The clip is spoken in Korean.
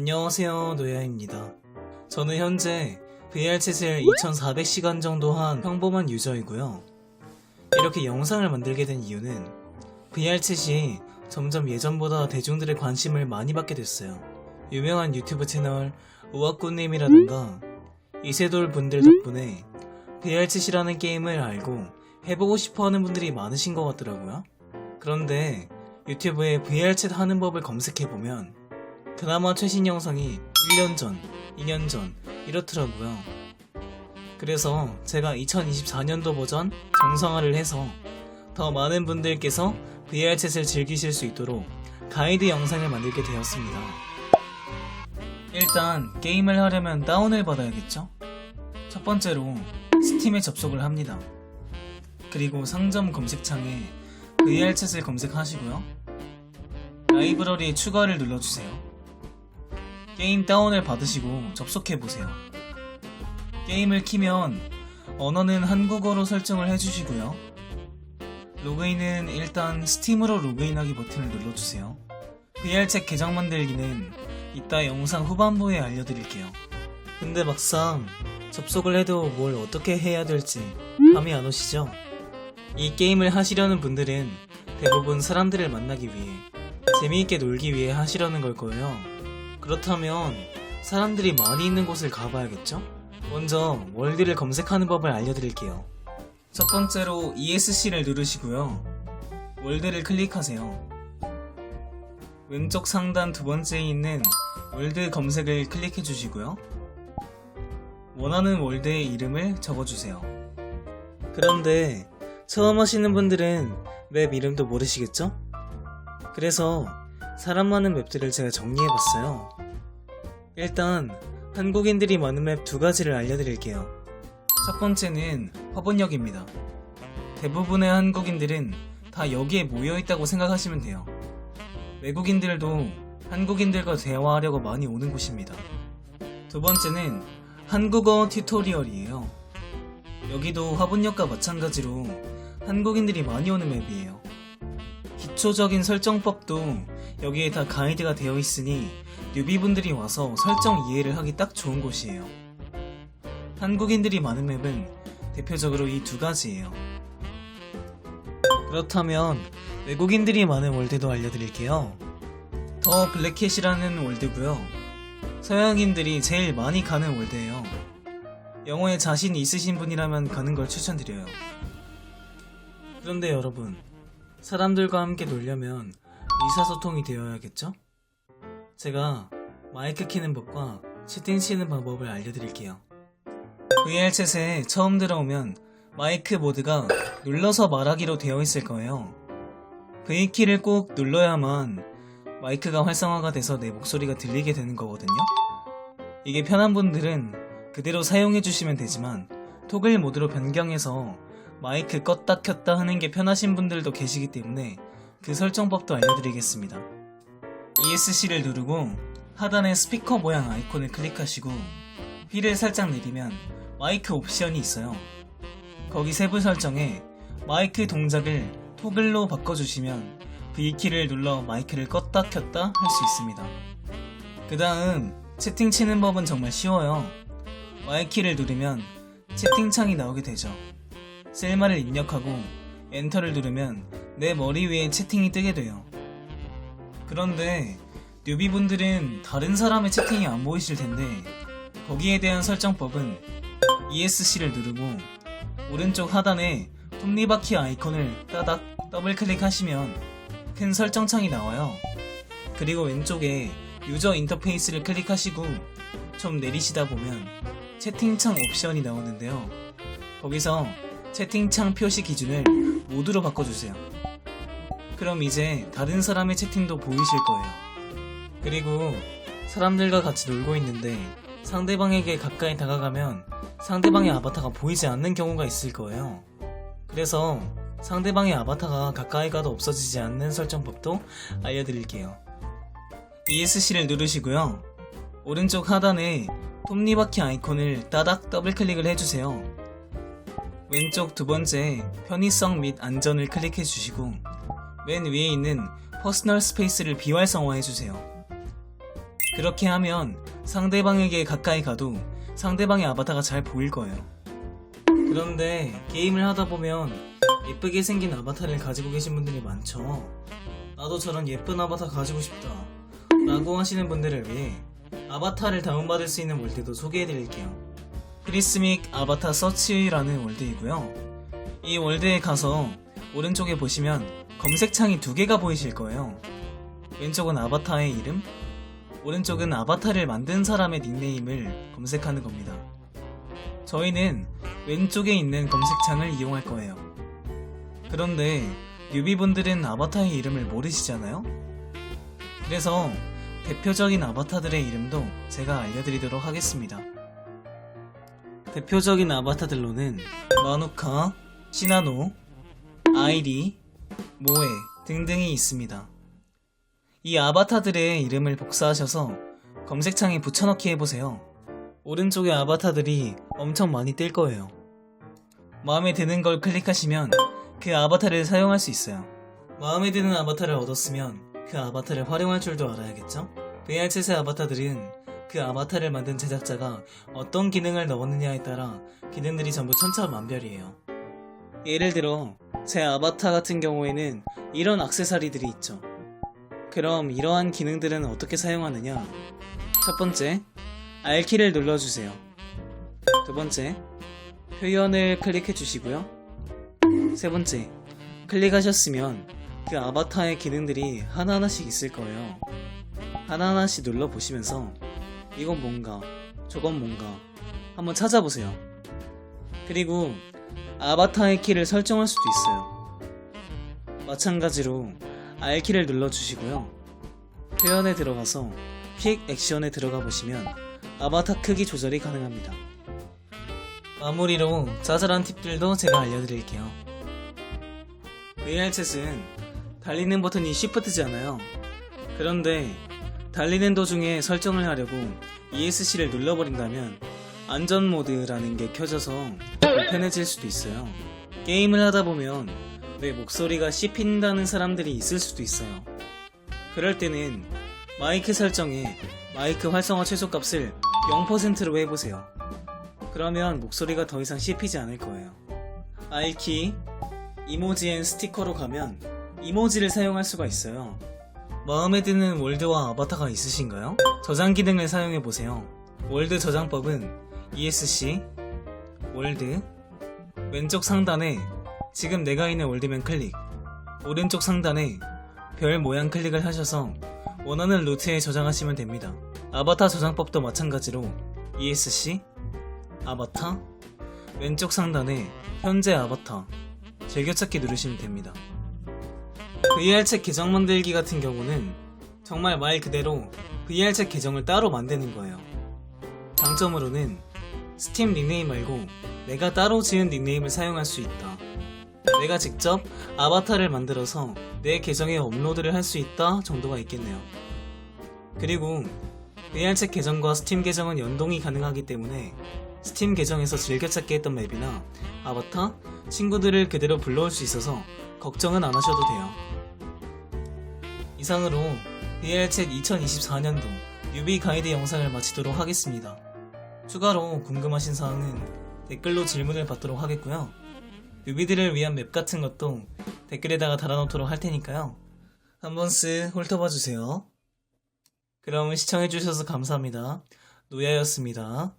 안녕하세요, 노야입니다. 저는 현재 VR챗을 2400시간 정도 한 평범한 유저이고요. 이렇게 영상을 만들게 된 이유는 VR챗이 점점 예전보다 대중들의 관심을 많이 받게 됐어요. 유명한 유튜브 채널 우아꾸님이라던가 이세돌 분들 덕분에 VR챗이라는 게임을 알고 해보고 싶어하는 분들이 많으신 것 같더라고요. 그런데 유튜브에 VR챗 하는 법을 검색해보면 그나마 최신 영상이 1년 전, 2년 전 이렇더라고요. 그래서 제가 2024년도 버전 정상화를 해서 더 많은 분들께서 VR챗을 즐기실 수 있도록 가이드 영상을 만들게 되었습니다. 일단 게임을 하려면 다운을 받아야겠죠? 첫 번째로 스팀에 접속을 합니다. 그리고 상점 검색창에 VR챗을 검색하시고요. 라이브러리에 추가를 눌러주세요. 게임 다운을 받으시고 접속해보세요. 게임을 키면 언어는 한국어로 설정을 해주시고요. 로그인은 일단 스팀으로 로그인하기 버튼을 눌러주세요. VR챗 계정 만들기는 이따 영상 후반부에 알려드릴게요. 근데 막상 접속을 해도 뭘 어떻게 해야 될지 감이 안 오시죠? 이 게임을 하시려는 분들은 대부분 사람들을 만나기 위해 재미있게 놀기 위해 하시려는 걸 거예요. 그렇다면 사람들이 많이 있는 곳을 가봐야겠죠? 먼저 월드를 검색하는 법을 알려드릴게요. 첫 번째로 ESC를 누르시고요. 월드를 클릭하세요. 왼쪽 상단 두 번째에 있는 월드 검색을 클릭해 주시고요. 원하는 월드의 이름을 적어주세요. 그런데 처음 하시는 분들은 맵 이름도 모르시겠죠? 그래서 사람 많은 맵들을 제가 정리해봤어요. 일단 한국인들이 많은 맵 두 가지를 알려드릴게요. 첫 번째는 화분역입니다. 대부분의 한국인들은 다 여기에 모여있다고 생각하시면 돼요. 외국인들도 한국인들과 대화하려고 많이 오는 곳입니다. 두 번째는 한국어 튜토리얼이에요. 여기도 화분역과 마찬가지로 한국인들이 많이 오는 맵이에요. 기초적인 설정법도 여기에 다 가이드가 되어 있으니 뉴비분들이 와서 설정 이해를 하기 딱 좋은 곳이에요. 한국인들이 많은 맵은 대표적으로 이 두 가지예요. 그렇다면 외국인들이 많은 월드도 알려드릴게요. 더 블랙캣이라는 월드고요. 서양인들이 제일 많이 가는 월드예요. 영어에 자신 있으신 분이라면 가는 걸 추천드려요. 그런데 여러분, 사람들과 함께 놀려면 의사소통이 되어야겠죠? 제가 마이크 키는 법과 채팅 치는 방법을 알려드릴게요. VR챗에 처음 들어오면 마이크 모드가 눌러서 말하기로 되어 있을 거예요. V키를 꼭 눌러야만 마이크가 활성화가 돼서 내 목소리가 들리게 되는 거거든요. 이게 편한 분들은 그대로 사용해 주시면 되지만 토글 모드로 변경해서 마이크 껐다 켰다 하는 게 편하신 분들도 계시기 때문에 그 설정법도 알려드리겠습니다. ESC를 누르고 하단에 스피커 모양 아이콘을 클릭하시고 휠을 살짝 내리면 마이크 옵션이 있어요. 거기 세부 설정에 마이크 동작을 토글로 바꿔주시면 V키를 눌러 마이크를 껐다 켰다 할 수 있습니다. 그 다음 채팅 치는 법은 정말 쉬워요. Y키를 누르면 채팅창이 나오게 되죠. 셀마를 입력하고 엔터를 누르면 내 머리 위에 채팅이 뜨게 돼요. 그런데 뉴비분들은 다른 사람의 채팅이 안 보이실 텐데 거기에 대한 설정법은 ESC를 누르고 오른쪽 하단에 톱니바퀴 아이콘을 따닥 더블 클릭하시면 큰 설정창이 나와요. 그리고 왼쪽에 유저 인터페이스를 클릭하시고 좀 내리시다 보면 채팅창 옵션이 나오는데요. 거기서 채팅창 표시 기준을 모드로 바꿔주세요. 그럼 이제 다른 사람의 채팅도 보이실 거예요. 그리고 사람들과 같이 놀고 있는데 상대방에게 가까이 다가가면 상대방의 아바타가 보이지 않는 경우가 있을 거예요. 그래서 상대방의 아바타가 가까이 가도 없어지지 않는 설정법도 알려드릴게요. ESC를 누르시고요. 오른쪽 하단에 톱니바퀴 아이콘을 따닥 더블 클릭을 해주세요. 왼쪽 두 번째 편의성 및 안전을 클릭해 주시고 맨 위에 있는 퍼스널 스페이스를 비활성화해 주세요. 그렇게 하면 상대방에게 가까이 가도 상대방의 아바타가 잘 보일 거예요. 그런데 게임을 하다 보면 예쁘게 생긴 아바타를 가지고 계신 분들이 많죠. 나도 저런 예쁜 아바타 가지고 싶다 라고 하시는 분들을 위해 아바타를 다운받을 수 있는 월드도 소개해드릴게요. 프리스믹 아바타 서치라는 월드이고요. 이 월드에 가서 오른쪽에 보시면 검색창이 두 개가 보이실 거예요. 왼쪽은 아바타의 이름, 오른쪽은 아바타를 만든 사람의 닉네임을 검색하는 겁니다. 저희는 왼쪽에 있는 검색창을 이용할 거예요. 그런데 뉴비분들은 아바타의 이름을 모르시잖아요? 그래서 대표적인 아바타들의 이름도 제가 알려드리도록 하겠습니다. 대표적인 아바타들로는 마누카, 시나노, 아이리, 모에 등등이 있습니다. 이 아바타들의 이름을 복사하셔서 검색창에 붙여넣기 해보세요. 오른쪽에 아바타들이 엄청 많이 뜰 거예요. 마음에 드는 걸 클릭하시면 그 아바타를 사용할 수 있어요. 마음에 드는 아바타를 얻었으면 그 아바타를 활용할 줄도 알아야겠죠? VR챗의 아바타들은 그 아바타를 만든 제작자가 어떤 기능을 넣었느냐에 따라 기능들이 전부 천차만별이에요. 예를 들어 제 아바타 같은 경우에는 이런 액세서리들이 있죠. 그럼 이러한 기능들은 어떻게 사용하느냐? 첫 번째, R키를 눌러주세요. 두 번째, 표현을 클릭해 주시고요. 세 번째, 클릭하셨으면 그 아바타의 기능들이 하나하나씩 있을 거예요. 하나하나씩 눌러보시면서 이건 뭔가, 저건 뭔가 한번 찾아보세요. 그리고 아바타의 키를 설정할 수도 있어요. 마찬가지로 R키를 눌러주시고요. 표현에 들어가서 퀵 액션에 들어가 보시면 아바타 크기 조절이 가능합니다. 마무리로 짜잘한 팁들도 제가 알려드릴게요. VR챗은 달리는 버튼이 Shift잖아요. 그런데 달리는 도중에 설정을 하려고 ESC를 눌러버린다면 안전 모드라는 게 켜져서 불편해질 수도 있어요. 게임을 하다 보면 내 목소리가 씹힌다는 사람들이 있을 수도 있어요. 그럴 때는 마이크 설정에 마이크 활성화 최소값을 0%로 해보세요. 그러면 목소리가 더 이상 씹히지 않을 거예요. R키, 이모지 앤 스티커로 가면 이모지를 사용할 수가 있어요. 마음에 드는 월드와 아바타가 있으신가요? 저장 기능을 사용해보세요. 월드 저장법은 ESC, 월드, 왼쪽 상단에 지금 내가 있는 월드면 클릭, 오른쪽 상단에 별 모양 클릭을 하셔서 원하는 루트에 저장하시면 됩니다. 아바타 저장법도 마찬가지로 ESC, 아바타, 왼쪽 상단에 현재 아바타, 즐겨찾기 누르시면 됩니다. VR챗 계정 만들기 같은 경우는 정말 말 그대로 VR챗 계정을 따로 만드는 거예요. 장점으로는 스팀 닉네임 말고 내가 따로 지은 닉네임을 사용할 수 있다. 내가 직접 아바타를 만들어서 내 계정에 업로드를 할 수 있다 정도가 있겠네요. 그리고 VR챗 계정과 스팀 계정은 연동이 가능하기 때문에 스팀 계정에서 즐겨찾기 했던 맵이나 아바타, 친구들을 그대로 불러올 수 있어서 걱정은 안 하셔도 돼요. 이상으로 VR챗 2024년도 뉴비 가이드 영상을 마치도록 하겠습니다. 추가로 궁금하신 사항은 댓글로 질문을 받도록 하겠고요. 뉴비들을 위한 맵 같은 것도 댓글에다가 달아놓도록 할 테니까요. 한번 쓱 훑어봐주세요. 그럼 시청해주셔서 감사합니다. 노야였습니다.